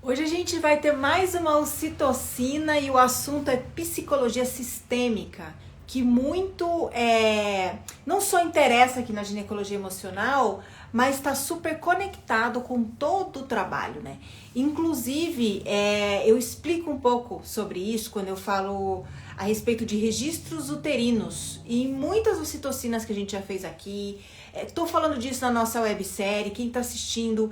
Hoje a gente vai ter mais uma ocitocina e o assunto é psicologia sistêmica, que muito não só interessa aqui na ginecologia emocional, mas está super conectado com todo o trabalho, né? Inclusive, eu explico um pouco sobre isso quando eu falo a respeito de registros uterinos e muitas ocitocinas que a gente já fez aqui. Tô falando disso na nossa websérie. Quem tá assistindo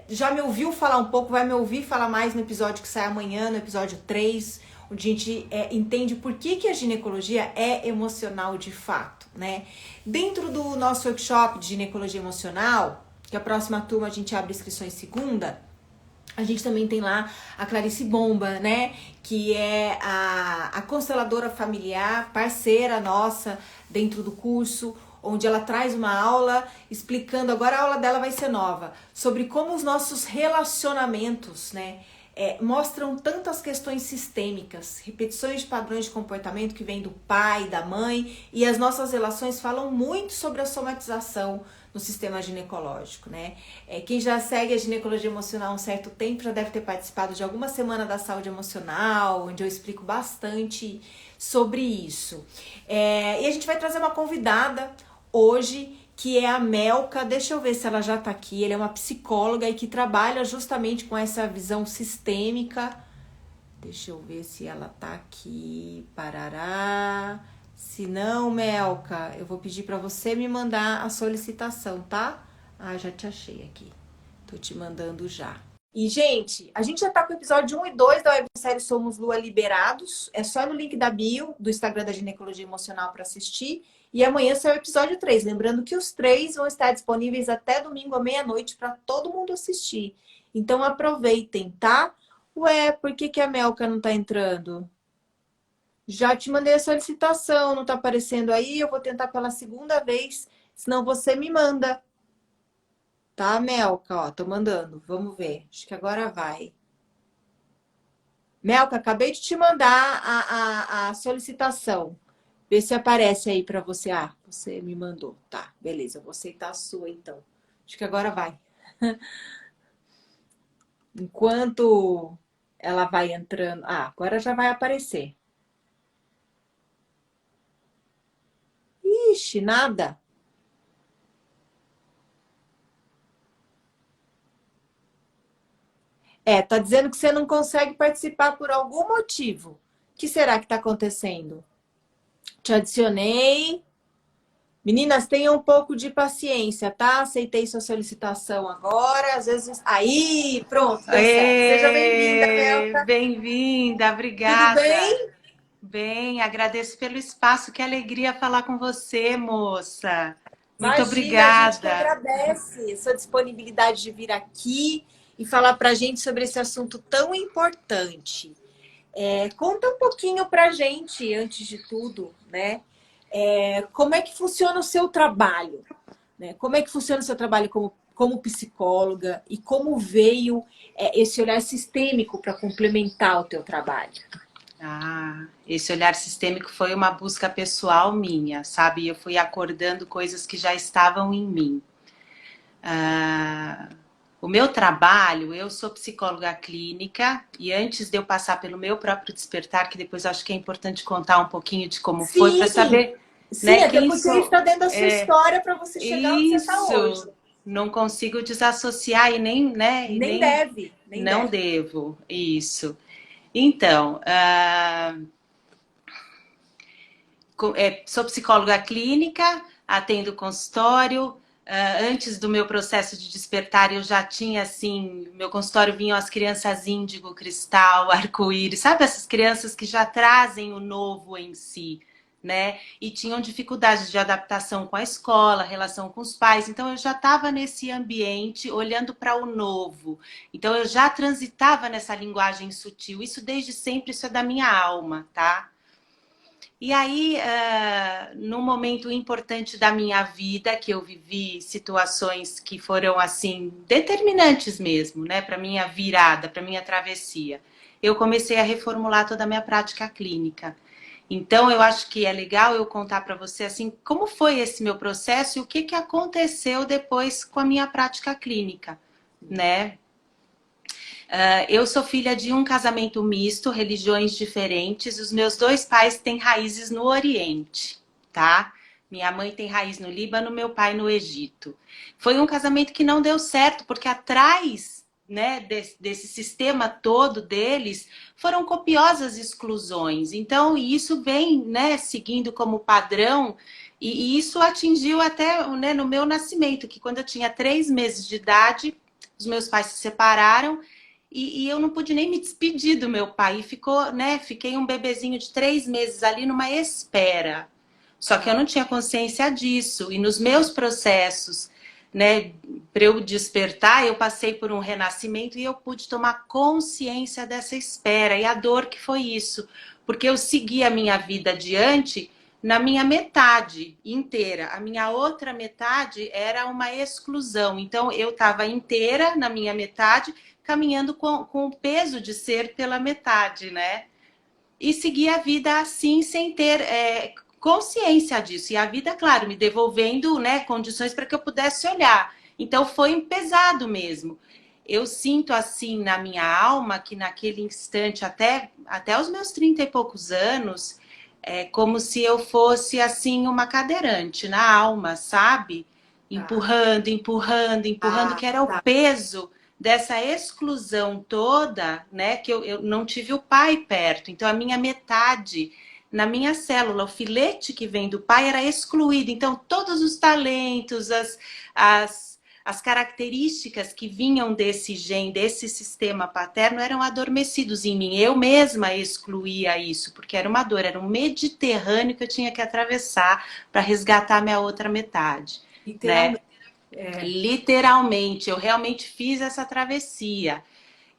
já me ouviu falar um pouco, vai me ouvir falar mais no episódio que sai amanhã, no episódio 3, onde a gente entende por que a ginecologia é emocional de fato, né? Dentro do nosso workshop de ginecologia emocional, que a próxima turma a gente abre inscrições segunda, a gente também tem lá a Clarice Bomba, né? Que é a consteladora familiar, parceira nossa dentro do curso, onde ela traz uma aula explicando, agora a aula dela vai ser nova, sobre como os nossos relacionamentos, né? Mostram tantas questões sistêmicas, repetições de padrões de comportamento que vem do pai, da mãe, e as nossas relações falam muito sobre a somatização no sistema ginecológico, né? Quem já segue a ginecologia emocional há um certo tempo já deve ter participado de alguma semana da saúde emocional, onde eu explico bastante sobre isso. E a gente vai trazer uma convidada hoje, que é a Melka. Deixa eu ver se ela já tá aqui. Ela é uma psicóloga e que trabalha justamente com essa visão sistêmica. Deixa eu ver se ela tá aqui. Parará. Se não, Melka, eu vou pedir para você me mandar a solicitação, tá? Ah, já te achei aqui. Tô te mandando já. E, gente, a gente já tá com o episódio 1 e 2 da websérie Somos Lua Liberados. É só no link da bio do Instagram da Ginecologia Emocional para assistir. E amanhã sai o episódio 3. Lembrando que os três vão estar disponíveis até domingo à meia-noite para todo mundo assistir. Então aproveitem, tá? Ué, por que a Melka não tá entrando? Já te mandei a solicitação, não tá aparecendo aí? Eu vou tentar pela segunda vez, senão você me manda. Tá, Melka? Ó, tô mandando. Vamos ver. Acho que agora vai. Melka, acabei de te mandar a solicitação. Vê se aparece aí pra você. Ah, você me mandou. Tá, beleza. Eu vou aceitar a sua, então. Acho que agora vai. Enquanto ela vai entrando... Ah, agora já vai aparecer. Ixi, nada. Tá dizendo que você não consegue participar por algum motivo. O que será que tá acontecendo? Te adicionei. Meninas, tenham um pouco de paciência, tá? Aceitei sua solicitação agora. Às vezes. Aí, pronto, deu certo. Seja bem-vinda, Melka. Bem-vinda, Tudo obrigada. bem? Bem, agradeço pelo espaço, que alegria falar com você, moça. Muito Imagina, a gente que obrigada. agradece sua disponibilidade de vir aqui e falar pra gente sobre esse assunto tão importante. Conta um pouquinho pra gente, antes de tudo, né? Como é que funciona o seu trabalho? Né? Como é que funciona o seu trabalho como psicóloga e como veio esse olhar sistêmico para complementar o teu trabalho? Esse olhar sistêmico foi uma busca pessoal minha, sabe? Eu fui acordando coisas que já estavam em mim. Ah, o meu trabalho, eu sou psicóloga clínica e antes de eu passar pelo meu próprio despertar, que depois acho que é importante contar um pouquinho de como foi para Sim, saber, sim, né, até quem porque está sou. dentro da sua história para você chegar onde você está hoje. Isso, não consigo desassociar e nem, né, e Nem nem deve, nem não deve. devo. Isso. Então, sou psicóloga clínica, atendo consultório. Antes do meu processo de despertar, eu já tinha, assim, meu consultório vinham as crianças índigo, cristal, arco-íris, sabe essas crianças que já trazem o novo em si, né? E tinham dificuldades de adaptação com a escola, relação com os pais. Então, eu já estava nesse ambiente, olhando para o novo. Então, eu já transitava nessa linguagem sutil. Isso desde sempre, isso é da minha alma, tá? E aí, num momento importante da minha vida, que eu vivi situações que foram, assim, determinantes mesmo, né, para minha virada, para minha travessia, eu comecei a reformular toda a minha prática clínica. Então, eu acho que é legal eu contar para você, assim, como foi esse meu processo e o que aconteceu depois com a minha prática clínica, né? Eu sou filha de um casamento misto, religiões diferentes. Os meus dois pais têm raízes no Oriente, tá? Minha mãe tem raiz no Líbano, meu pai no Egito. Foi um casamento que não deu certo, porque atrás, né, desse sistema todo deles, foram copiosas exclusões. Então, isso vem, né, seguindo como padrão, e isso atingiu até, né, no meu nascimento, que quando eu tinha 3 meses de idade, os meus pais se separaram. E eu não pude nem me despedir do meu pai. E ficou, né? Fiquei um bebezinho de 3 meses ali numa espera. Só que eu não tinha consciência disso. E nos meus processos, né, para eu despertar, eu passei por um renascimento e eu pude tomar consciência dessa espera e a dor que foi isso. Porque eu segui a minha vida adiante na minha metade inteira. A minha outra metade era uma exclusão. Então eu estava inteira na minha metade, caminhando com o peso de ser pela metade, né? E seguir a vida assim, sem ter consciência disso. E a vida, claro, me devolvendo, né, condições para que eu pudesse olhar. Então foi pesado mesmo. Eu sinto assim na minha alma que naquele instante, até os meus 30 e poucos anos, é como se eu fosse assim uma cadeirante na alma, sabe? Tá. Empurrando, empurrando, empurrando, Ah, que era o tá. peso dessa exclusão toda, né? Que eu não tive o pai perto. Então, a minha metade, na minha célula, o filete que vem do pai era excluído. Então, todos os talentos, as características que vinham desse gene, desse sistema paterno, eram adormecidos em mim. Eu mesma excluía isso, porque era uma dor, era um Mediterrâneo que eu tinha que atravessar para resgatar minha outra metade, né? Literalmente. É. Literalmente, eu realmente fiz essa travessia.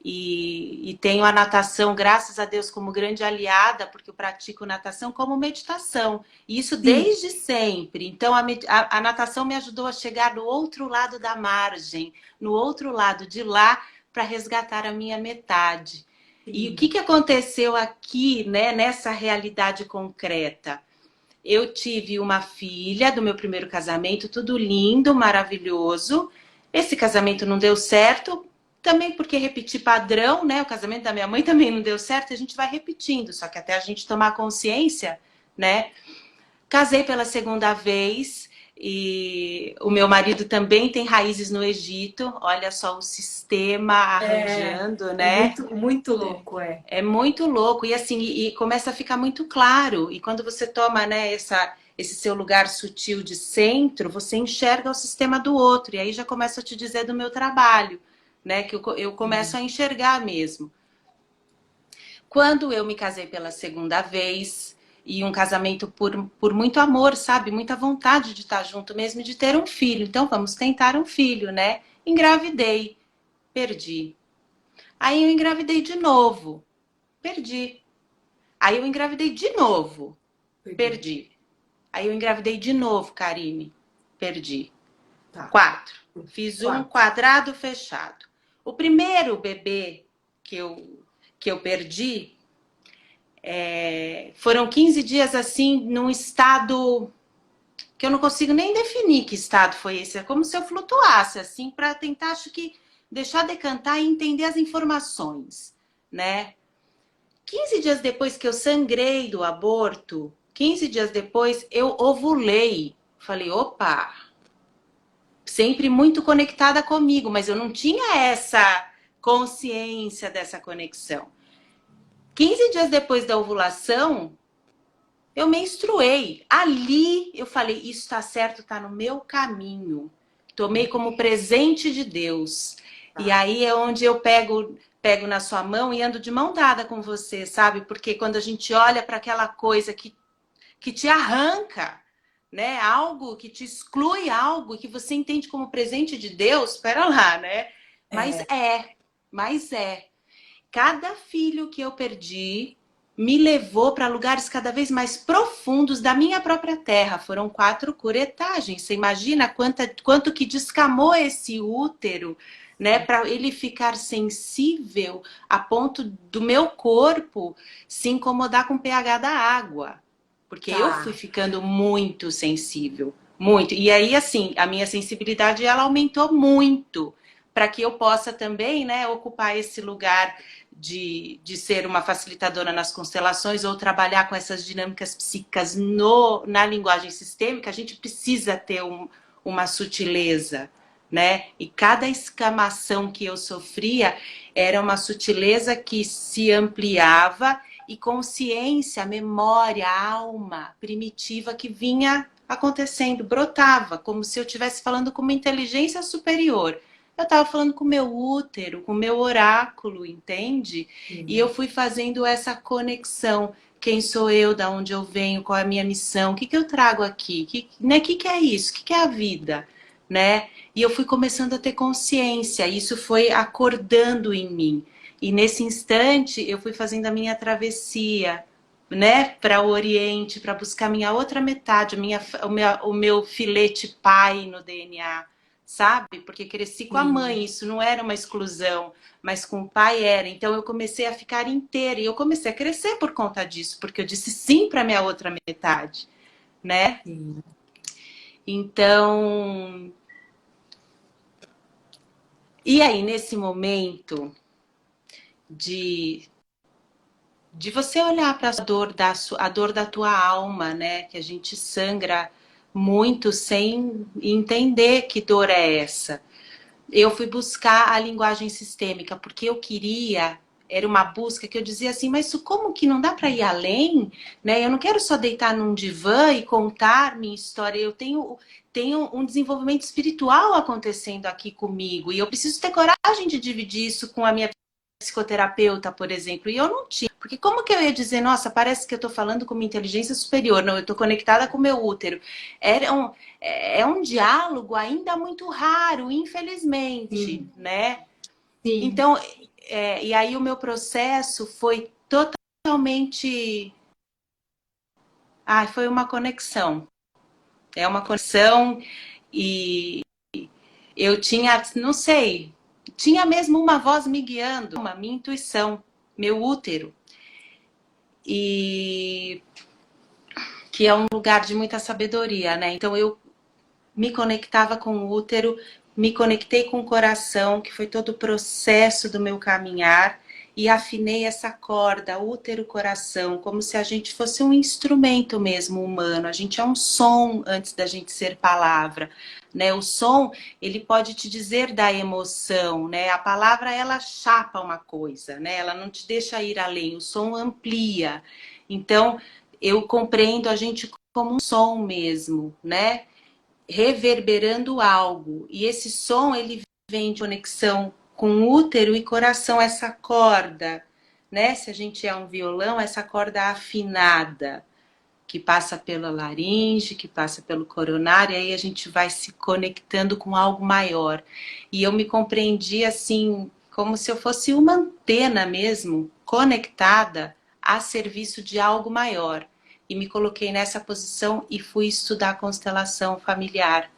E tenho a natação, graças a Deus, como grande aliada, porque eu pratico natação como meditação. E isso Sim. desde sempre. Então, a natação me ajudou a chegar no outro lado da margem, no outro lado de lá, para resgatar a minha metade. E o Sim. que aconteceu aqui, né, nessa realidade concreta? Eu tive uma filha do meu primeiro casamento, tudo lindo, maravilhoso. Esse casamento não deu certo, também porque repetir padrão, né? O casamento da minha mãe também não deu certo, a gente vai repetindo, só que até a gente tomar consciência, né? Casei pela segunda vez e o meu marido também tem raízes no Egito. Olha só o sistema É, arranjando, é né? muito, muito louco, é. É muito louco e assim, e começa a ficar muito claro. E quando você toma, né, esse seu lugar sutil de centro, você enxerga o sistema do outro. E aí já começo a te dizer do meu trabalho, né, que eu começo Sim. a enxergar mesmo. Quando eu me casei pela segunda vez, e um casamento por muito amor, sabe? Muita vontade de estar junto mesmo, e de ter um filho. Então vamos tentar um filho, né? Engravidei, perdi. Aí eu engravidei de novo, perdi. Aí eu engravidei de novo, Perdeu. perdi. Aí eu engravidei de novo, Karine, perdi. Tá. 4. Fiz um Quatro. quadrado fechado. O primeiro bebê que eu perdi, foram 15 dias assim, num estado que eu não consigo nem definir que estado foi esse. É como se eu flutuasse, assim, para tentar, acho que, deixar decantar e entender as informações, né? 15 dias depois que eu sangrei do aborto, 15 dias depois eu ovulei. Falei, opa, sempre muito conectada comigo, mas eu não tinha essa consciência dessa conexão. 15 dias depois da ovulação, eu menstruei. Ali eu falei, isso está certo, está no meu caminho. Tomei como presente de Deus. E Tá. aí é onde eu pego na sua mão e ando de mão dada com você, sabe? Porque quando a gente olha para aquela coisa que te arranca, né? Algo que te exclui, algo que você entende como presente de Deus, espera lá, né? Mas É, mas é. Cada filho que eu perdi me levou para lugares cada vez mais profundos da minha própria terra. Foram 4 curetagens. Você imagina quanto que descamou esse útero, né, para ele ficar sensível a ponto do meu corpo se incomodar com o pH da água. Porque eu fui tá. ficando muito sensível, muito. E aí, assim, a minha sensibilidade ela aumentou muito. para que eu possa também, né, ocupar esse lugar de ser uma facilitadora nas constelações ou trabalhar com essas dinâmicas psíquicas na linguagem sistêmica, a gente precisa ter uma sutileza, né? E cada escamação que eu sofria era uma sutileza que se ampliava e consciência, memória, alma primitiva que vinha acontecendo, brotava, como se eu estivesse falando com uma inteligência superior. Eu estava falando com o meu útero, com o meu oráculo, entende? E eu fui fazendo essa conexão. Quem sou eu, da onde eu venho, qual é a minha missão, o que, que eu trago aqui, que é isso, o que, que é a vida, né? E eu fui começando a ter consciência, isso foi acordando em mim. E nesse instante eu fui fazendo a minha travessia, né, para o Oriente, para buscar minha outra metade, o meu filete pai no DNA, sabe? Porque cresci com a mãe, isso não era uma exclusão, mas com o pai era. Então eu comecei a ficar inteira e eu comecei a crescer por conta disso, porque eu disse sim para minha outra metade, né? Sim. Então, e aí nesse momento de você olhar para a dor da tua alma, né? Que a gente sangra muito sem entender que dor é essa. Eu fui buscar a linguagem sistêmica porque eu queria, era uma busca que eu dizia assim, mas isso como que não dá para ir além, né? Eu não quero só deitar num divã e contar minha história, eu tenho um desenvolvimento espiritual acontecendo aqui comigo e eu preciso ter coragem de dividir isso com a minha psicoterapeuta, por exemplo, e eu não tinha. Porque como que eu ia dizer, nossa, parece que eu tô falando com uma inteligência superior, não, eu tô conectada com o meu útero. É um diálogo ainda muito raro, infelizmente, né? Sim. Então, e aí o meu processo foi totalmente... foi uma conexão. É uma conexão e eu tinha, não sei, tinha mesmo uma voz me guiando, uma minha intuição, meu útero. E que é um lugar de muita sabedoria, né? Então eu me conectava com o útero, me conectei com o coração, que foi todo o processo do meu caminhar, e afinei essa corda, útero-coração, como se a gente fosse um instrumento mesmo humano. A gente é um som antes da gente ser palavra, né? O som, ele pode te dizer da emoção, né? A palavra, ela chapa uma coisa, né? Ela não te deixa ir além, o som amplia. Então, eu compreendo a gente como um som mesmo, né? Reverberando algo. E esse som, ele vem de conexão com útero e coração, essa corda, né? Se a gente é um violão, essa corda afinada, que passa pela laringe, que passa pelo coronário, e aí a gente vai se conectando com algo maior. E eu me compreendi assim, como se eu fosse uma antena mesmo, conectada a serviço de algo maior. E me coloquei nessa posição e fui estudar constelação familiar.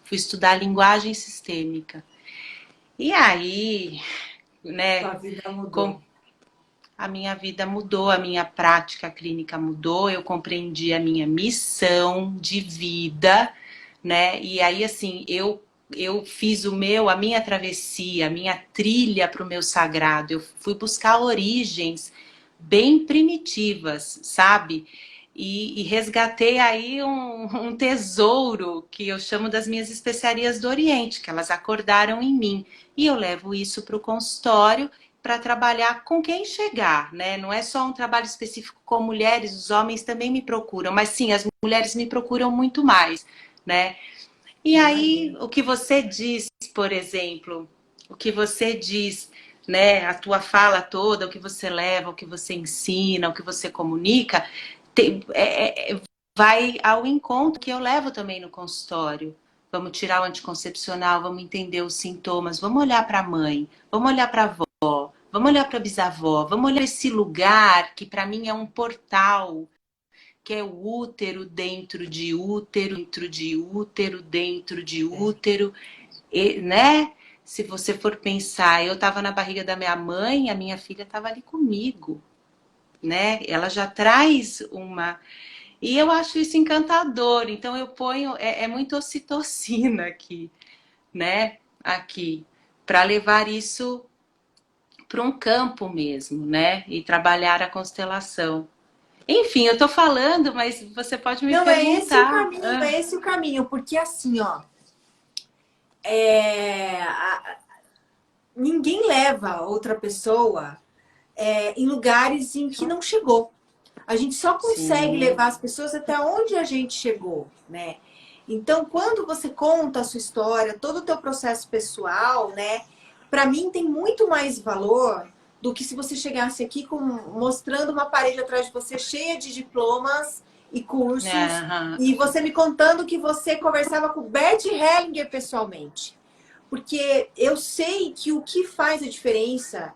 Fui estudar linguagem sistêmica. E aí, né, Sua vida mudou. a minha vida mudou, a minha prática clínica mudou, eu compreendi a minha missão de vida, né? E aí, assim, eu fiz a minha travessia, a minha trilha para o meu sagrado. Eu fui buscar origens bem primitivas, sabe? E resgatei aí um tesouro que eu chamo das minhas especiarias do Oriente, que elas acordaram em mim. E eu levo isso para o consultório para trabalhar com quem chegar, né? Não é só um trabalho específico com mulheres, os homens também me procuram, mas sim, as mulheres me procuram muito mais, né? E aí, o que você diz, por exemplo, o que você diz, né? A tua fala toda, o que você leva, o que você ensina, o que você comunica, vai ao encontro que eu levo também no consultório. Vamos tirar o anticoncepcional, vamos entender os sintomas, vamos olhar para a mãe, vamos olhar para a avó, vamos olhar para a bisavó, vamos olhar esse lugar que para mim é um portal, que é o útero dentro de útero, dentro de útero, dentro de útero, né? Se você for pensar, eu estava na barriga da minha mãe, a minha filha estava ali comigo, né? Ela já traz uma... E eu acho isso encantador, então eu ponho, é muito ocitocina aqui, né? Aqui. para levar isso para um campo mesmo, né? E trabalhar a constelação. Enfim, eu tô falando, mas você pode me Não, perguntar. é esse o caminho, porque assim, ó, ninguém leva outra pessoa em lugares em que não chegou. A gente só consegue Sim, levar as pessoas até onde a gente chegou, né? Então, quando você conta a sua história, todo o teu processo pessoal, né? Para mim tem muito mais valor do que se você chegasse aqui mostrando uma parede atrás de você cheia de diplomas e cursos e você me contando que você conversava com o Bert Hellinger pessoalmente. Porque eu sei que o que faz a diferença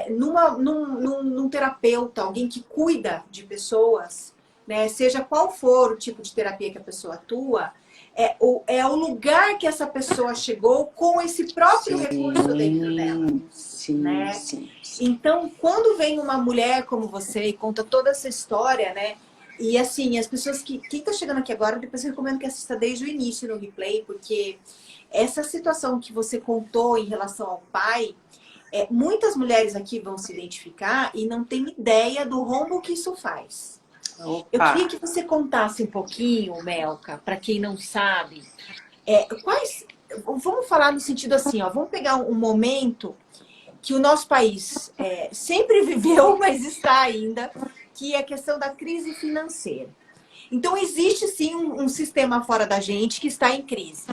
num terapeuta, alguém que cuida de pessoas, né, seja qual for o tipo de terapia que a pessoa atua, é o lugar que essa pessoa chegou com esse próprio recurso dentro dela. sim, Né? sim, sim. Então, quando vem uma mulher como você e conta toda essa história, né? E assim, as pessoas quem tá chegando aqui agora, depois eu recomendo que assista desde o início no replay, porque essa situação que você contou em relação ao pai, muitas mulheres aqui vão se identificar e não tem ideia do rombo que isso faz. Eu Opa! queria que você contasse um pouquinho, Melka, para quem não sabe, quais. Vamos falar no sentido assim, ó, vamos pegar um momento que o nosso país sempre viveu, mas está ainda, que é a questão da crise financeira. Então, existe sim um sistema fora da gente que está em crise.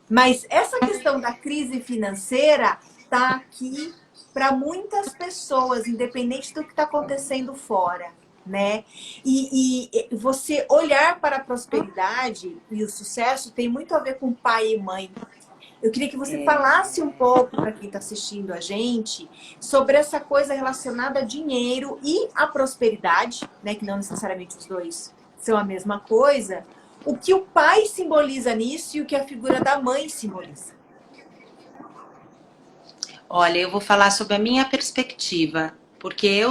Mas essa questão da crise financeira está aqui para muitas pessoas, independente do que está acontecendo fora, né? E você olhar para a prosperidade e o sucesso tem muito a ver com pai e mãe. Eu queria que você falasse um pouco para quem está assistindo a gente sobre essa coisa relacionada a dinheiro e a prosperidade, né? Que não necessariamente os dois são a mesma coisa. O que o pai simboliza nisso e o que a figura da mãe simboliza. Olha, eu vou falar sobre a minha perspectiva, porque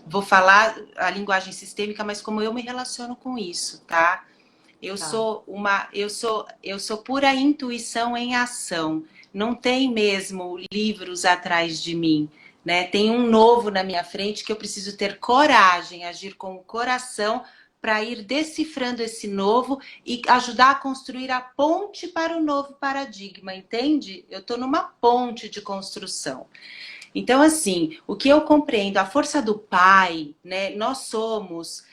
vou falar a linguagem sistêmica, mas como eu me relaciono com isso, tá? Tá. Eu sou pura intuição em ação. Não tem mesmo livros atrás de mim, né? Tem um novo na minha frente que eu preciso ter coragem, agir com o coração para ir decifrando esse novo e ajudar a construir a ponte para o novo paradigma, entende? Eu estou numa ponte de construção. Então, assim, o que eu compreendo, a força do pai, né? Nós somos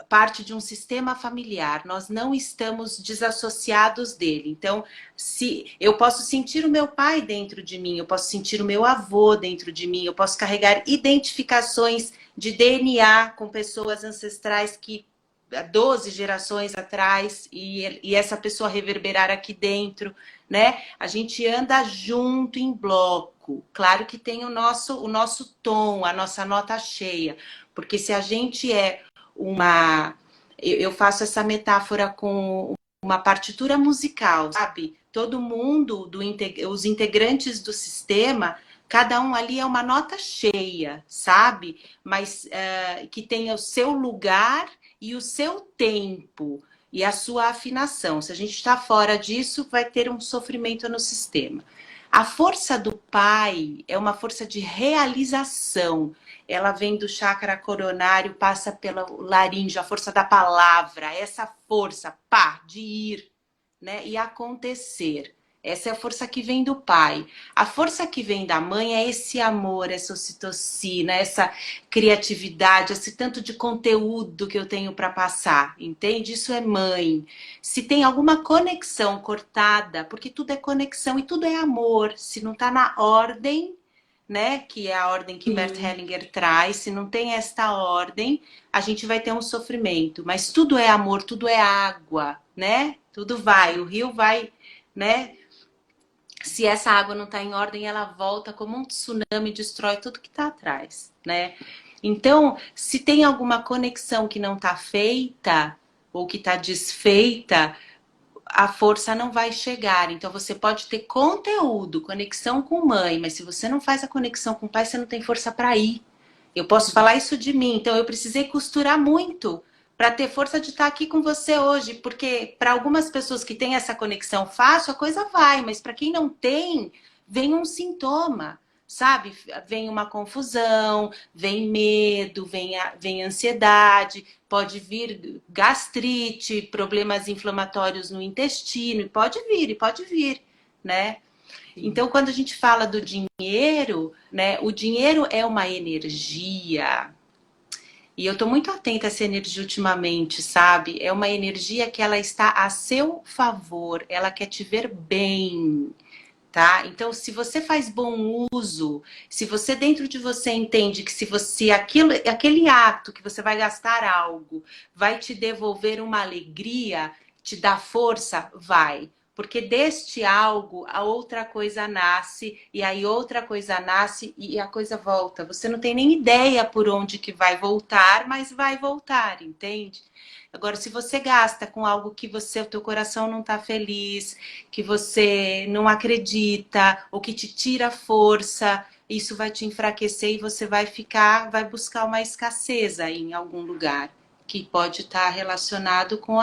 parte de um sistema familiar, nós não estamos desassociados dele. Então, se eu posso sentir o meu pai dentro de mim, eu posso sentir o meu avô dentro de mim, eu posso carregar identificações de DNA com pessoas ancestrais que 12 gerações atrás e essa pessoa reverberar aqui dentro, né? A gente anda junto em bloco. Claro que tem o nosso tom, a nossa nota cheia, porque se a gente é uma. Eu faço essa metáfora com uma partitura musical, sabe? Todo mundo, os integrantes do sistema, cada um ali é uma nota cheia, sabe? Mas que tenha o seu lugar e o seu tempo e a sua afinação. Se a gente está fora disso, vai ter um sofrimento no sistema. A força do pai é uma força de realização. Ela vem do chakra coronário, passa pela laringe, a força da palavra, essa força, pá, de ir, né, e acontecer. Essa é a força que vem do pai. A força que vem da mãe é esse amor, essa ocitocina, essa criatividade, esse tanto de conteúdo que eu tenho para passar, entende? Isso é mãe. Se tem alguma conexão cortada, porque tudo é conexão e tudo é amor, se não está na ordem, né, que é a ordem que Bert Hellinger traz, se não tem esta ordem, a gente vai ter um sofrimento. Mas tudo é amor, tudo é água, né? Tudo vai, o rio vai, né? Se essa água não está em ordem, ela volta como um tsunami e destrói tudo que está atrás, né? Então, se tem alguma conexão que não está feita ou que está desfeita, a força não vai chegar. Então, você pode ter conteúdo, conexão com mãe, mas se você não faz a conexão com o pai, você não tem força para ir. Eu posso falar isso de mim. Então, eu precisei costurar muito para ter força de estar aqui com você hoje, porque para algumas pessoas que têm essa conexão fácil, a coisa vai, mas para quem não tem, vem um sintoma, sabe? Vem uma confusão, vem medo, vem ansiedade, pode vir gastrite, problemas inflamatórios no intestino, e pode vir, né? Então, quando a gente fala do dinheiro, né, o dinheiro é uma energia. E eu estou muito atenta a essa energia ultimamente, sabe? É uma energia que ela está a seu favor, ela quer te ver bem, tá? Então, se você faz bom uso, se você dentro de você entende que se você aquele ato que você vai gastar algo vai te devolver uma alegria, te dá força, vai. Porque deste algo, a outra coisa nasce, e aí outra coisa nasce e a coisa volta. Você não tem nem ideia por onde que vai voltar, mas vai voltar, entende? Agora, se você gasta com algo que o teu coração não está feliz, que você não acredita, ou que te tira força, isso vai te enfraquecer e você vai buscar uma escassez aí em algum lugar, que pode estar relacionado com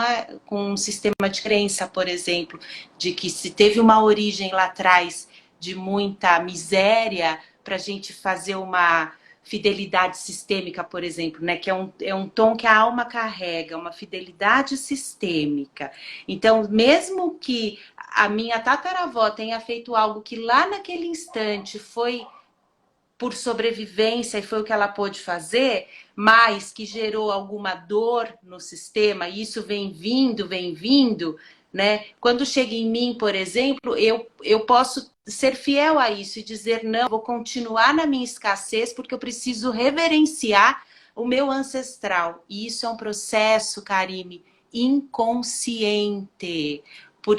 um sistema de crença, por exemplo, de que se teve uma origem lá atrás de muita miséria, para a gente fazer uma fidelidade sistêmica, por exemplo, né? Que é um tom que a alma carrega, uma fidelidade sistêmica. Então, mesmo que a minha tataravó tenha feito algo que lá naquele instante foi por sobrevivência e foi o que ela pôde fazer, mas que gerou alguma dor no sistema, e isso vem vindo, né? Quando chega em mim, por exemplo, eu posso ser fiel a isso e dizer, não, vou continuar na minha escassez porque eu preciso reverenciar o meu ancestral. E isso é um processo, Karime, inconsciente.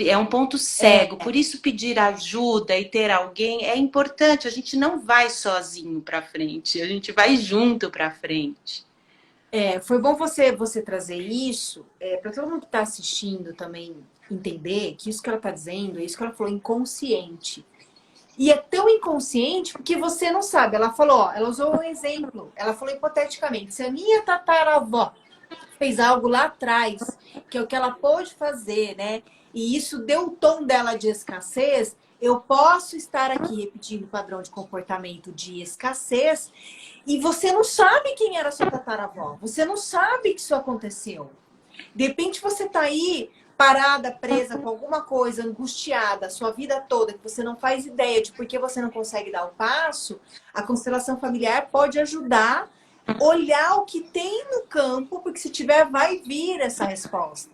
É um ponto cego, por isso pedir ajuda e ter alguém é importante. A gente não vai sozinho para frente, a gente vai junto para frente. Foi bom você trazer isso, para todo mundo que está assistindo também entender que isso que ela está dizendo, é isso que ela falou, inconsciente. E é tão inconsciente porque você não sabe. Ela falou, ó, ela usou um exemplo, ela falou hipoteticamente, se a minha tataravó fez algo lá atrás, que é o que ela pôde fazer, né? E isso deu o tom dela de escassez, eu posso estar aqui repetindo o padrão de comportamento de escassez e você não sabe quem era sua tataravó. Você não sabe que isso aconteceu. De repente você tá aí parada, presa com alguma coisa, angustiada, a sua vida toda, que você não faz ideia de por que você não consegue dar o passo, a constelação familiar pode ajudar a olhar o que tem no campo, porque se tiver, vai vir essa resposta.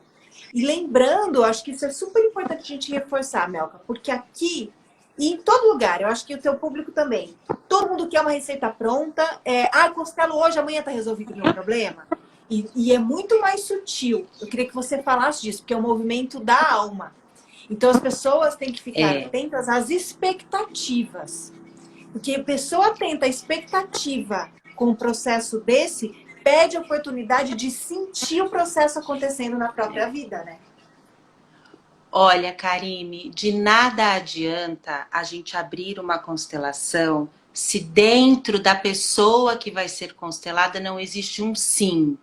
E lembrando, acho que isso é super importante a gente reforçar, Melka, porque aqui e em todo lugar, eu acho que o teu público também, todo mundo quer uma receita pronta, constelo hoje, amanhã tá resolvido o meu problema. E é muito mais sutil. Eu queria que você falasse disso, porque é um movimento da alma. Então as pessoas têm que ficar atentas às expectativas. Porque a pessoa tenta a expectativa com um processo desse, perde a oportunidade de sentir o processo acontecendo na própria vida, né? Olha, Karime, de nada adianta a gente abrir uma constelação se dentro da pessoa que vai ser constelada não existe um sim.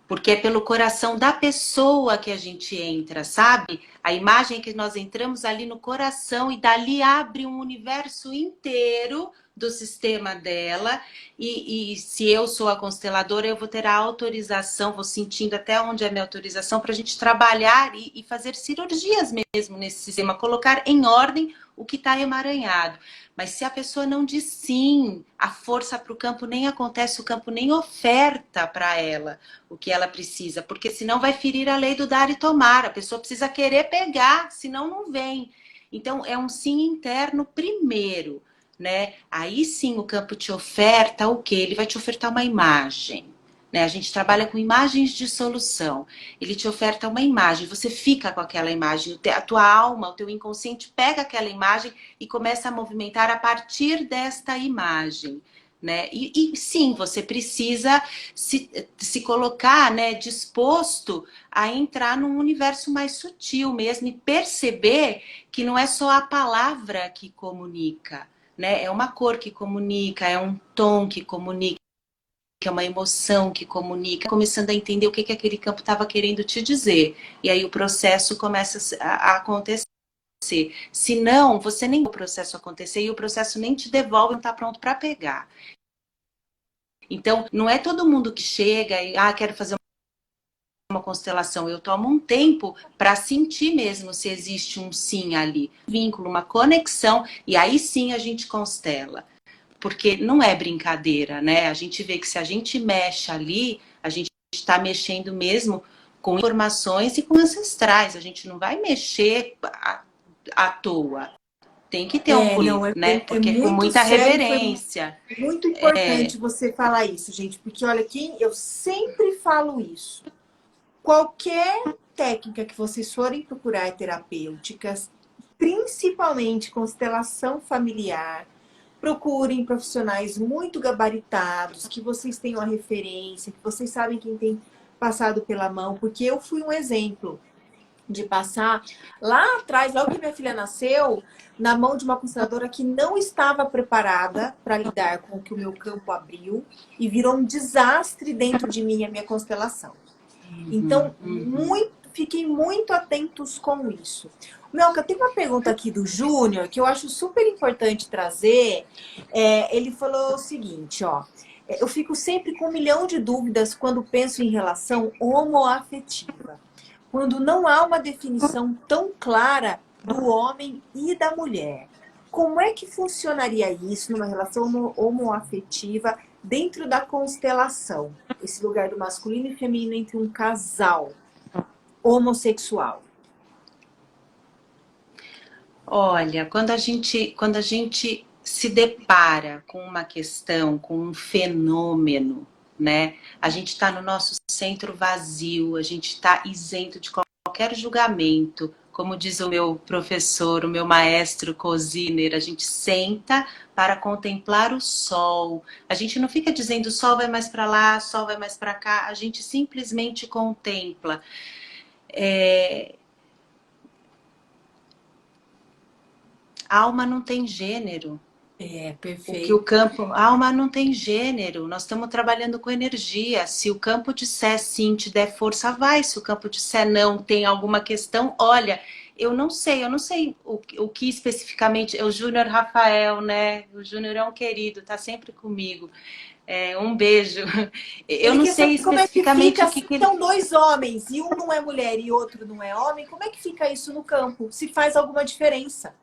Porque é pelo coração da pessoa que a gente entra, sabe? A imagem que nós entramos ali no coração e dali abre um universo inteiro do sistema dela. E se eu sou a consteladora, eu vou ter a autorização, vou sentindo até onde é a minha autorização para a gente trabalhar e fazer cirurgias mesmo nesse sistema, colocar em ordem o que está emaranhado. Mas se a pessoa não diz sim, a força para o campo nem acontece, o campo nem oferta para ela o que ela precisa, porque senão vai ferir a lei do dar e tomar. A pessoa precisa querer pegar, senão não vem. Então é um sim interno primeiro, né? Aí sim o campo te oferta o quê? Ele vai te ofertar uma imagem. Né? A gente trabalha com imagens de solução. Ele te oferta uma imagem, você fica com aquela imagem, a tua alma, o teu inconsciente pega aquela imagem e começa a movimentar a partir desta imagem. Né? E sim, você precisa se colocar, né, disposto a entrar num universo mais sutil mesmo e perceber que não é só a palavra que comunica, né? É uma cor que comunica, é um tom que comunica. é uma emoção que comunica, começando a entender o que aquele campo estava querendo te dizer. E aí o processo começa a acontecer. Se não, você nem o processo acontecer e o processo nem te devolve, não está pronto para pegar. Então, não é todo mundo que chega e, quero fazer uma constelação. Eu tomo um tempo para sentir mesmo se existe um sim ali. Vínculo, uma conexão, e aí sim a gente constela. Porque não é brincadeira, né? A gente vê que se a gente mexe ali, a gente está mexendo mesmo com informações e com ancestrais. A gente não vai mexer à toa. Tem que ter um Não, poder, né? é Porque com muito muita sério, reverência. muito importante você falar isso, gente, porque olha aqui, eu sempre falo isso. Qualquer técnica que vocês forem procurar terapêuticas, principalmente constelação familiar, procurem profissionais muito gabaritados, que vocês tenham a referência, que vocês sabem quem tem passado pela mão, porque eu fui um exemplo de passar lá atrás, logo que minha filha nasceu, na mão de uma consteladora que não estava preparada para lidar com o que o meu campo abriu e virou um desastre dentro de mim a minha constelação. Então, fiquem muito atentos com isso. Melka, tem uma pergunta aqui do Júnior que eu acho super importante trazer. Ele falou o seguinte, ó. Eu fico sempre com um milhão de dúvidas quando penso em relação homoafetiva. Quando não há uma definição tão clara do homem e da mulher. Como é que funcionaria isso numa relação homoafetiva dentro da constelação? Esse lugar do masculino e feminino entre um casal homossexual. Olha, quando a gente se depara com uma questão, com um fenômeno, né? A gente está no nosso centro vazio, a gente está isento de qualquer julgamento. Como diz o meu professor, o meu maestro Cosiner, a gente senta para contemplar o sol. A gente não fica dizendo o sol vai mais para lá, o sol vai mais para cá. A gente simplesmente contempla. A alma não tem gênero. Perfeito. O que o campo, a alma não tem gênero. Nós estamos trabalhando com energia. Se o campo disser sim, te der força, vai. Se o campo disser não, tem alguma questão, olha, eu não sei o que especificamente. É o Júnior Rafael, né? O Júnior é um querido, tá sempre comigo. Um beijo. Eu Ele não quer saber sei como é que especificamente fica o que, se que ele. são dois homens e um não é mulher e outro não é homem. Como é que fica isso no campo? Se faz alguma diferença?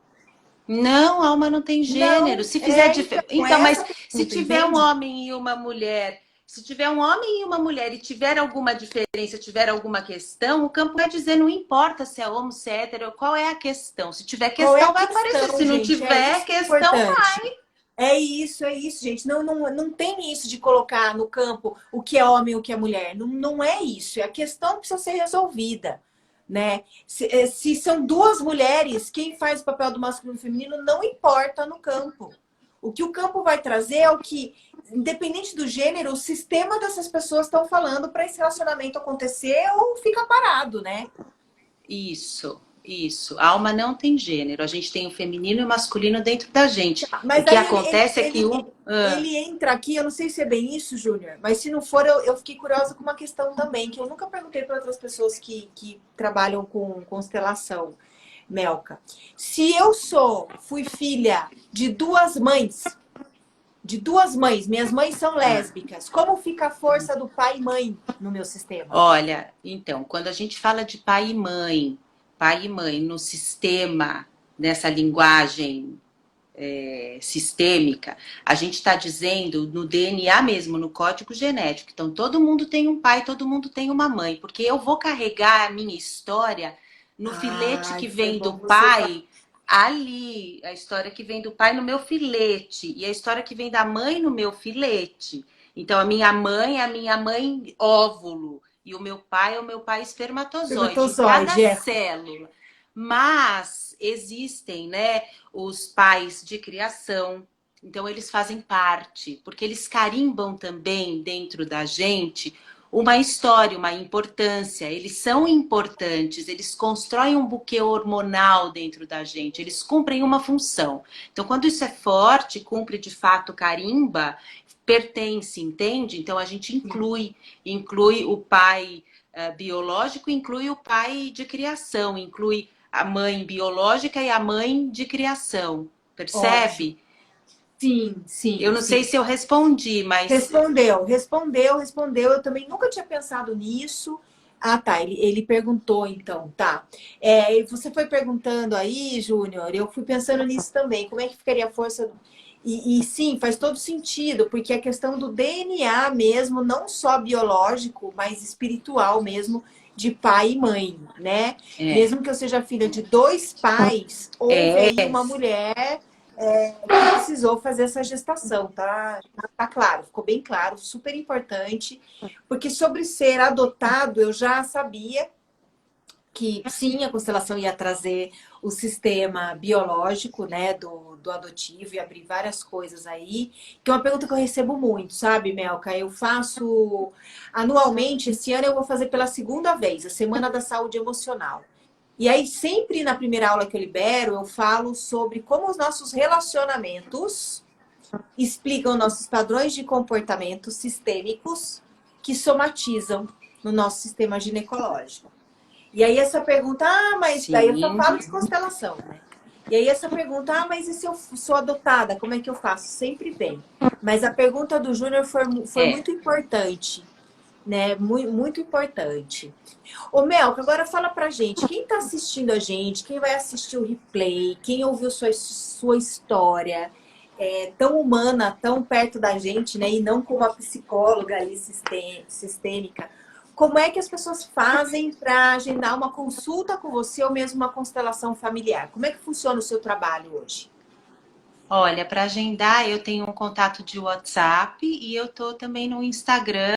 Não, alma não tem gênero. Não, Se fizer então então, mas essa se pergunta, tiver um entende? homem e uma mulher, se tiver um homem e uma mulher e tiver alguma diferença, tiver alguma questão, o campo vai dizer, não importa se é homo, se é hétero, qual é a questão. Se tiver Qual é a questão, vai aparecer. questão, Se não gente? É tiver isso que é questão, importante. vai. É isso, gente. Não tem isso de colocar no campo o que é homem e o que é mulher. Não é isso. A questão precisa ser resolvida, né? Se são duas mulheres, quem faz o papel do masculino e do feminino não importa no campo. O que o campo vai trazer é o que, independente do gênero, o sistema dessas pessoas estão falando para esse relacionamento acontecer ou fica parado, né? Isso, isso. A alma não tem gênero. A gente tem o feminino e o masculino dentro da gente. O Mas que aí acontece é que um. ele entra aqui, eu não sei se é bem isso, Júnior, mas se não for, eu fiquei curiosa com uma questão também, que eu nunca perguntei para outras pessoas que trabalham com constelação, Melka. Se eu fui filha de duas mães, minhas mães são lésbicas, como fica a força do pai e mãe no meu sistema? Olha, então, quando a gente fala de pai e mãe no sistema, nessa linguagem sistêmica, a gente está dizendo no DNA mesmo, no código genético. Então, todo mundo tem um pai, todo mundo tem uma mãe, porque eu vou carregar a minha história no filete que Foi vem do bom você falar. pai ali, a história que vem do pai no meu filete e a história que vem da mãe no meu filete. Então, a minha mãe é a minha mãe óvulo e o meu pai é o meu pai espermatozoide em cada Espermatozoide, célula. Mas existem, né, os pais de criação. Então, eles fazem parte, porque eles carimbam também dentro da gente uma história, uma importância. Eles são importantes, eles constroem um buquê hormonal dentro da gente, eles cumprem uma função. Então, quando isso é forte, cumpre de fato carimba, pertence, entende? Então, a gente inclui o pai biológico, inclui o pai de criação, inclui a mãe biológica e a mãe de criação. Ótimo. Percebe? Sim, sim, Eu não sei sim. se eu respondi, mas Respondeu. Eu também nunca tinha pensado nisso. Ah, tá. Ele perguntou, então, tá. E você foi perguntando aí, Júnior, eu fui pensando nisso também. Como é que ficaria a força? E sim, faz todo sentido, porque a questão do DNA mesmo, não só biológico, mas espiritual mesmo, de pai e mãe, né? é, Mesmo que eu seja filha de dois pais, houve aí é, uma mulher que precisou fazer essa gestação, tá? Tá claro, ficou bem claro, super importante, porque sobre ser adotado eu já sabia que sim, a constelação ia trazer o sistema biológico, né, do adotivo e abrir várias coisas aí, que é uma pergunta que eu recebo muito, sabe, Melka? Eu faço anualmente, esse ano eu vou fazer pela segunda vez, a Semana da Saúde Emocional. E aí, sempre na primeira aula que eu libero, eu falo sobre como os nossos relacionamentos explicam nossos padrões de comportamento sistêmicos que somatizam no nosso sistema ginecológico. E aí essa pergunta, mas daí eu só sim, falo de constelação, né? E aí essa pergunta, mas e se eu sou adotada, como é que eu faço? Sempre vem. Mas a pergunta do Júnior foi é. muito importante, né? Muito, muito importante. Ô Melka, agora fala pra gente, quem tá assistindo a gente, quem vai assistir o replay, quem ouviu sua história, tão humana, tão perto da gente, né? E não como a psicóloga ali sistêmica. Como é que as pessoas fazem para agendar uma consulta com você ou mesmo uma constelação familiar? Como é que funciona o seu trabalho hoje? Olha, para agendar, eu tenho um contato de WhatsApp e eu tô também no Instagram,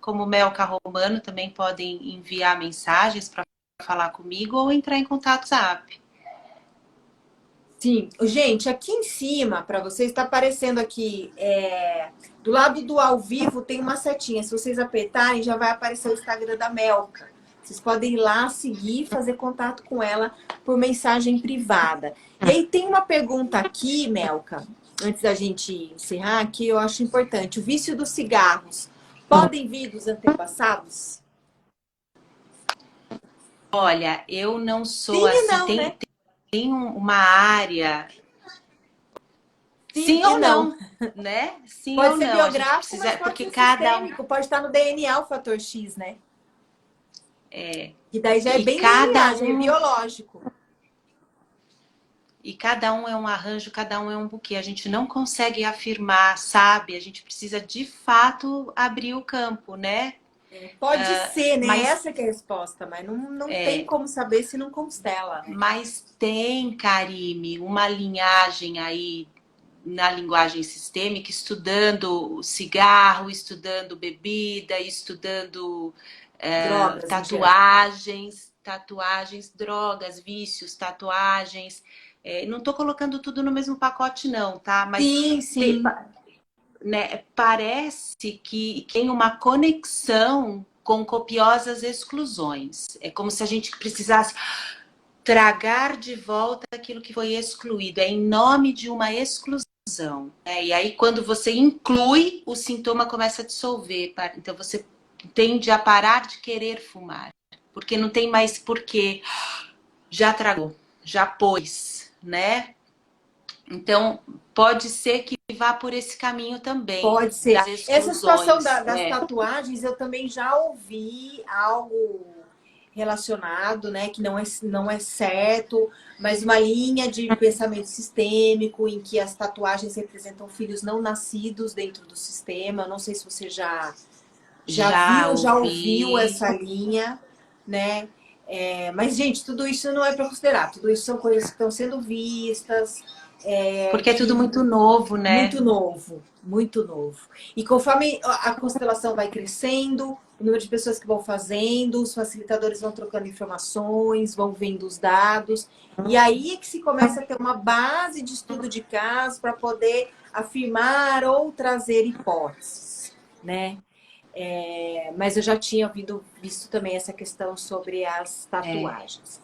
como Melka Romano, também podem enviar mensagens para falar comigo ou entrar em contato no WhatsApp. Sim, gente, aqui em cima, para vocês, está aparecendo aqui, do lado do ao vivo tem uma setinha. Se vocês apertarem, já vai aparecer o Instagram da Melka. Vocês podem ir lá seguir, fazer contato com ela por mensagem privada. E aí tem uma pergunta aqui, Melka, antes da gente encerrar, que eu acho importante. O vício dos cigarros podem vir dos antepassados? Olha, eu não sou Sim e assim, não, né? tem uma área, Sim sim e ou não. não, né? Sim Pode ou ser não, a gente biográfico, mas precisa, pode porque ser cada um sistêmico, pode estar no DNA o fator X, né? é, Que daí já é e bem cada DNA, já é um biológico. E cada um é um arranjo, cada um é um buquê. A gente não consegue afirmar, sabe? A gente precisa de fato abrir o campo, né? Pode ser, né? Mas, Essa que é a resposta, mas não tem como saber se não constela, né? mas tem, Karime, uma linhagem aí na linguagem sistêmica, estudando cigarro, estudando bebida, estudando Drogas em geral. tatuagens, drogas, vícios, tatuagens. Não estou colocando tudo no mesmo pacote, não, tá? Mas Sim, sim. né, parece que tem uma conexão com copiosas exclusões. É como se a gente precisasse tragar de volta aquilo que foi excluído. É em nome de uma exclusão. E aí, quando você inclui, o sintoma começa a dissolver. Então, você tende a parar de querer fumar. Porque não tem mais porquê. Já tragou, já pôs, né? Então, pode ser que vá por esse caminho também, Pode ser. das Essa situação exclusões. das tatuagens, eu também já ouvi algo relacionado, né? Que não é certo, mas uma linha de pensamento sistêmico em que as tatuagens representam filhos não nascidos dentro do sistema. Eu não sei se você já Já viu, já ouviu ouvi. essa linha, né? Mas, gente, tudo isso não é para considerar. Tudo isso são coisas que estão sendo vistas, Porque é tudo que muito novo, né? muito novo, muito novo. E conforme a constelação vai crescendo, o número de pessoas que vão fazendo, os facilitadores vão trocando informações, vão vendo os dados, e aí é que se começa a ter uma base de estudo de caso para poder afirmar ou trazer hipóteses, né? Mas eu já tinha visto também essa questão sobre as É, tatuagens.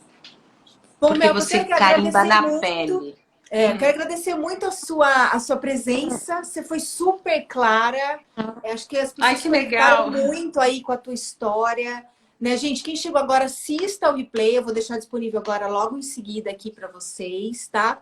Bom, porque Mel, eu você quero carimba agradecer na muito. pele. Eu quero agradecer muito a sua presença. Você foi super clara. Acho que as Ai, pessoas se que conectaram legal! muito aí com a tua história. Né, gente, quem chegou agora, assista o replay. Eu vou deixar disponível agora logo em seguida aqui para vocês, tá?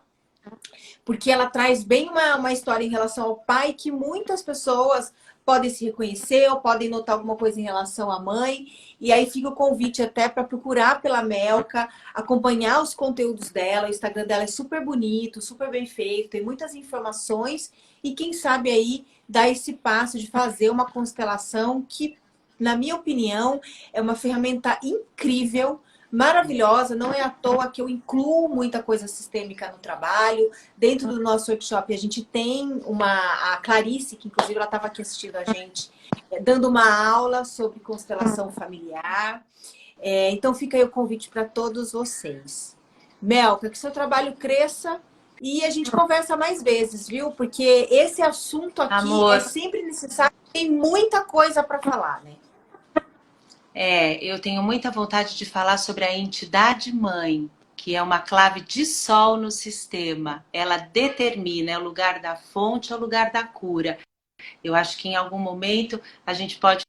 Porque ela traz bem uma história em relação ao pai que muitas pessoas podem se reconhecer ou podem notar alguma coisa em relação à mãe. E aí fica o convite até para procurar pela Melka, acompanhar os conteúdos dela. O Instagram dela é super bonito, super bem feito, tem muitas informações. E quem sabe aí dar esse passo de fazer uma constelação que, na minha opinião, é uma ferramenta incrível, maravilhosa. Não é à toa que eu incluo muita coisa sistêmica no trabalho. Dentro do nosso workshop, a gente tem a Clarice, que inclusive ela estava aqui assistindo a gente, dando uma aula sobre constelação familiar. Então fica aí o convite para todos vocês. Melka, que seu trabalho cresça e a gente conversa mais vezes, viu? Porque esse assunto aqui é Amor, sempre necessário, tem muita coisa para falar, né? eu tenho muita vontade de falar sobre a entidade mãe, que é uma clave de sol no sistema. Ela determina, é o lugar da fonte, é o lugar da cura. Eu acho que em algum momento a gente pode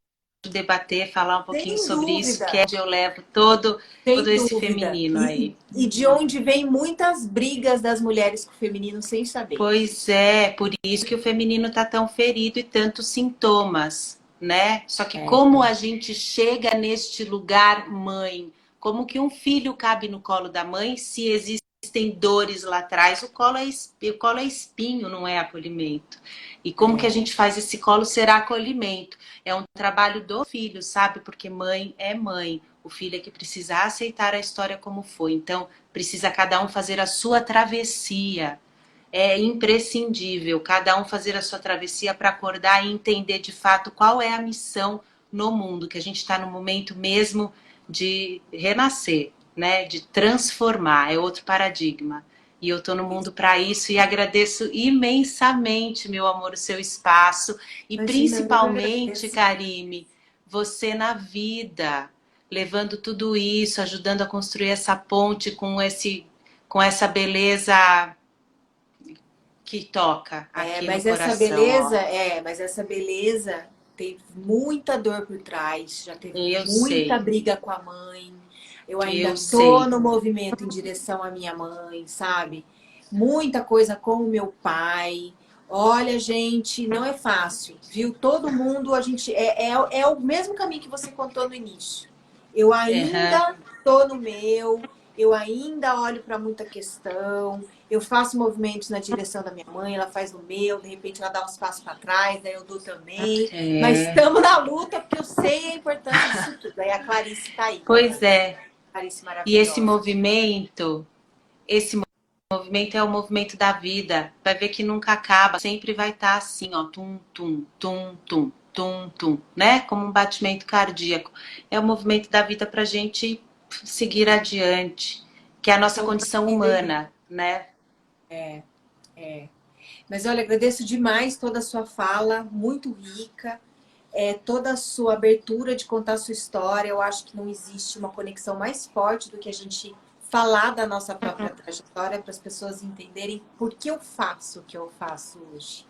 debater, falar um pouquinho Sem sobre isso, que é dúvida. onde eu levo todo Sem esse dúvida. feminino aí. E de onde vem muitas brigas das mulheres com o feminino sem saber. Pois é, por isso que o feminino está tão ferido e tantos sintomas, né? Só que É, como a gente chega neste lugar mãe? Como que um filho cabe no colo da mãe se existem dores lá atrás? O colo é espinho, não é acolhimento. E como que a é. gente faz esse colo ser acolhimento? É um trabalho do filho, sabe? Porque mãe é mãe. O filho é que precisa aceitar a história como foi. Então, precisa cada um fazer a sua travessia. É imprescindível cada um fazer a sua travessia para acordar e entender de fato qual é a missão no mundo, que a gente está no momento mesmo de renascer, né? De transformar, é outro paradigma. E eu estou no mundo para isso e agradeço imensamente, meu amor, o seu espaço e Imagina, eu que principalmente, agradeço. Karime, você na vida, levando tudo isso, ajudando a construir essa ponte com essa beleza que toca aqui no coração, ó. Mas essa beleza teve muita dor por trás, já teve Eu muita sei, briga com a mãe. Eu ainda eu tô sei. no movimento em direção à minha mãe, sabe? Muita coisa com o meu pai. Olha, gente, não é fácil, viu? Todo mundo, a gente é o mesmo caminho que você contou no início. Eu Uhum. ainda tô no meu, eu ainda olho para muita questão. Eu faço movimentos na direção da minha mãe, ela faz no meu, de repente ela dá uns passos para trás, daí eu dou também. Mas É. estamos na luta, porque eu sei a importância disso tudo. Aí a Clarice está aí Pois também. é. Clarice E maravilhosa. esse movimento é o movimento da vida. Vai ver que nunca acaba, sempre vai estar assim, ó, tum, tum, tum, tum, tum, tum, né? Como um batimento cardíaco. É o movimento da vida para a gente seguir adiante, que é a nossa condição Compreender. humana, né? Mas olha, agradeço demais toda a sua fala, muito rica. Toda a sua abertura de contar a sua história. Eu acho que não existe uma conexão mais forte do que a gente falar da nossa própria trajetória para as pessoas entenderem por que eu faço o que eu faço hoje,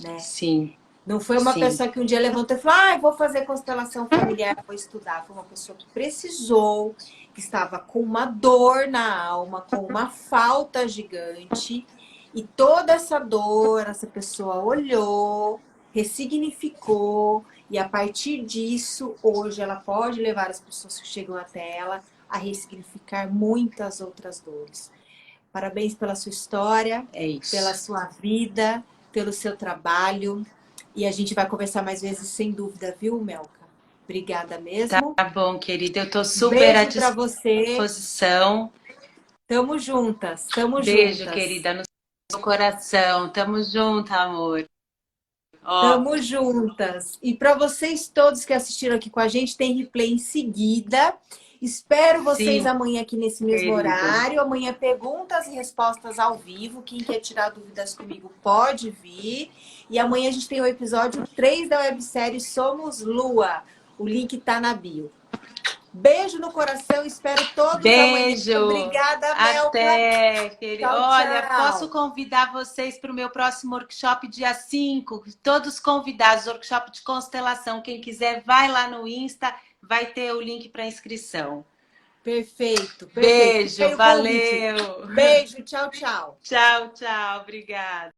né? Sim, Não foi uma sim. pessoa que um dia levantou e falou: vou fazer constelação familiar, vou estudar. Foi uma pessoa que precisou, que estava com uma dor na alma, com uma falta gigante. E toda essa dor, essa pessoa olhou, ressignificou, e a partir disso, hoje ela pode levar as pessoas que chegam até ela a ressignificar muitas outras dores. Parabéns pela sua história, É pela isso. sua vida, pelo seu trabalho. E a gente vai conversar mais vezes, sem dúvida, viu, Melka? Obrigada Tá mesmo. bom, querida. Eu tô super à Beijo para você. disposição. Tamo juntas, tamo Beijo, juntas. querida, no seu coração. Tamo junto, amor. Ó, Tamo juntas. E para vocês todos que assistiram aqui com a gente, tem replay em seguida. Espero vocês Sim, amanhã aqui nesse mesmo querida. horário. Amanhã perguntas e respostas ao vivo. Quem quer tirar dúvidas comigo pode vir. E amanhã a gente tem o episódio 3 da websérie Somos Lua. O link tá na bio. Beijo no coração, espero todos amanhã. Beijo. Obrigada, Melka. Até, querido. Tchau, Olha, posso tchau. convidar vocês para o meu próximo workshop dia 5. Todos convidados, workshop de constelação. Quem quiser, vai lá no Insta, vai ter o link para inscrição. Perfeito, perfeito. Beijo, Fica aí o convite. valeu. Beijo, tchau, tchau. Tchau, tchau. Obrigada.